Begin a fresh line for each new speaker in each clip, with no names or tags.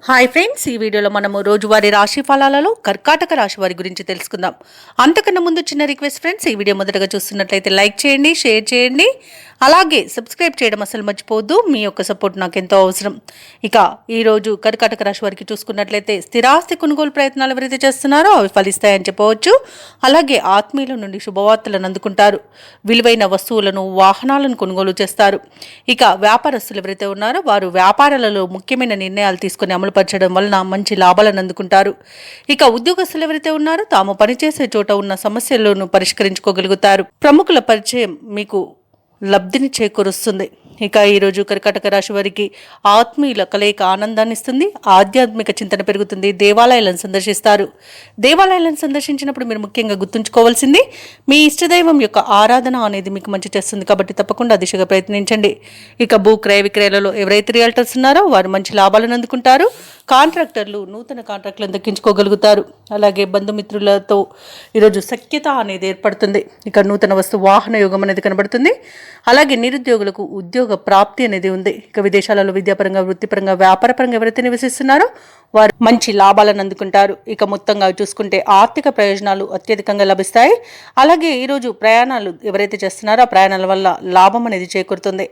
Hi friends, ఈ వీడియోలో మనము రోజువారీ రాశి ఫలాలలో కర్కాటక రాశి వారి గురించి తెలుసుకుందాం. అంతకన్నా ముందు చిన్న రిక్వెస్ట్ ఫ్రెండ్స్, ఈ వీడియో మొదటగా చూస్తున్నట్లయితే లైక్ చేయండి, షేర్ చేయండి, అలాగే సబ్స్క్రైబ్ చేయడం అసలు మర్చిపోవద్దు. మీ యొక్క సపోర్ట్ నాకు ఎంతో అవసరం. ఇక ఈరోజు కర్కాటక రాశి వారికి చూసుకున్నట్లయితే స్థిరాస్తి కొనుగోలు ప్రయత్నాలు ఎవరైతే చేస్తున్నారో అవి ఫలిస్తాయని చెప్పవచ్చు. అలాగే ఆత్మీయుల నుండి శుభవార్తలను అందుకుంటారు. విలువైన వస్తువులను, వాహనాలను కొనుగోలు చేస్తారు. ఇక వ్యాపారస్తులు ఎవరైతే ఉన్నారో వారు వ్యాపారాలలో ముఖ్యమైన నిర్ణయాలు తీసుకుని అమలుపరచడం వలన మంచి లాభాలను అందుకుంటారు. ఇక ఉద్యోగస్తులు ఎవరైతే ఉన్నారో తాము పనిచేసే చోట ఉన్న సమస్యలను పరిష్కరించుకోగలుగుతారు. ప్రముఖుల పరిచయం మీకు లబ్ధిని చేకూరుస్తుంది. ఇక ఈరోజు కర్కాటక రాశి వారికి ఆత్మీయుల కలయిక ఆనందాన్ని ఇస్తుంది. ఆధ్యాత్మిక చింతన పెరుగుతుంది. దేవాలయాలను సందర్శిస్తారు. దేవాలయాలను సందర్శించినప్పుడు మీరు ముఖ్యంగా గుర్తుంచుకోవాల్సింది మీ ఇష్టదైవం యొక్క ఆరాధన అనేది మీకు మంచి చేస్తుంది. కాబట్టి తప్పకుండా దిశగా ప్రయత్నించండి. ఇక భూ క్రయ విక్రయాలలో ఎవరైతే రియల్టర్స్ ఉన్నారో వారు మంచి లాభాలను అందుకుంటారు. కాంట్రాక్టర్లు నూతన కాంట్రాక్టులను దక్కించుకోగలుగుతారు. అలాగే బంధుమిత్రులతో ఈరోజు సఖ్యత అనేది ఏర్పడుతుంది. ఇక నూతన వస్తు వాహన యోగం అనేది కనబడుతుంది. అలాగే నిరుద్యోగులకు ఉద్యోగ ప్రాప్తి అనేది ఉంది. ఇక విదేశాలలో విద్యాపరంగా, వృత్తిపరంగా, వ్యాపారపరంగా ఎవరైతే నివసిస్తున్నారో వారు మంచి లాభాలను అందుకుంటారు. ఇక మొత్తంగా చూసుకుంటే ఆర్థిక ప్రయోజనాలు అత్యధికంగా లభిస్తాయి. అలాగే ఈరోజు ప్రయాణాలు ఎవరైతే చేస్తున్నారో ఆ ప్రయాణాల వల్ల లాభం అనేది చేకూరుతుంది.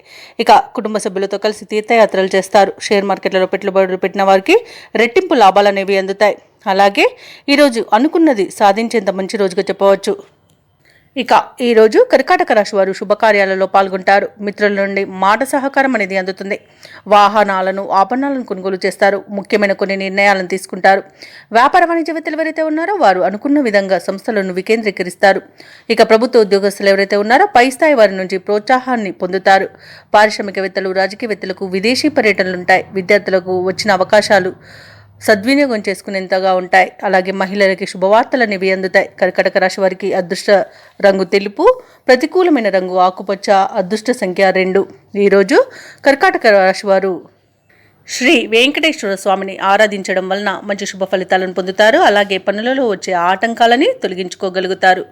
ఇక కుటుంబ సభ్యులతో కలిసి తీర్థయాత్రలు చేస్తారు. షేర్ మార్కెట్లలో పెట్టుబడులు పెట్టిన వారికి రెట్టింపు లాభాలు అనేవి అందుతాయి. అలాగే ఈరోజు అనుకున్నది సాధించేంత మంచి రోజుగా చెప్పవచ్చు. ఇక ఈరోజు కర్కాటక రాశి వారు శుభకార్యాలలో పాల్గొంటారు. మిత్రుల నుండి మాట సహకారం అనేది అందుతుంది. వాహనాలను, ఆభరణాలను కొనుగోలు చేస్తారు. ముఖ్యమైన కొన్ని నిర్ణయాలను తీసుకుంటారు. వ్యాపార వాణిజ్యవేత్తలు ఎవరైతే ఉన్నారో వారు అనుకున్న విధంగా సంస్థలను వికేంద్రీకరిస్తారు. ఇక ప్రభుత్వ ఉద్యోగస్తులు ఎవరైతే ఉన్నారో పై స్థాయి వారి నుంచి ప్రోత్సాహాన్ని పొందుతారు. పారిశ్రామికవేత్తలు, రాజకీయవేత్తలకు విదేశీ పర్యటనలుంటాయి. విద్యార్థులకు వచ్చిన అవకాశాలు సద్వినియోగం చేసుకునేంతగా ఉంటాయి. అలాగే మహిళలకి శుభవార్తలు అనేవి అందుతాయి. కర్కాటక రాశి వారికి అదృష్ట రంగు తెలుపు, ప్రతికూలమైన రంగు ఆకుపచ్చ, అదృష్ట సంఖ్య 2. ఈరోజు కర్కాటక రాశి వారు శ్రీ వెంకటేశ్వర స్వామిని ఆరాధించడం వలన మంచి శుభ ఫలితాలను పొందుతారు. అలాగే పనులలో వచ్చే ఆటంకాలని తొలగించుకోగలుగుతారు.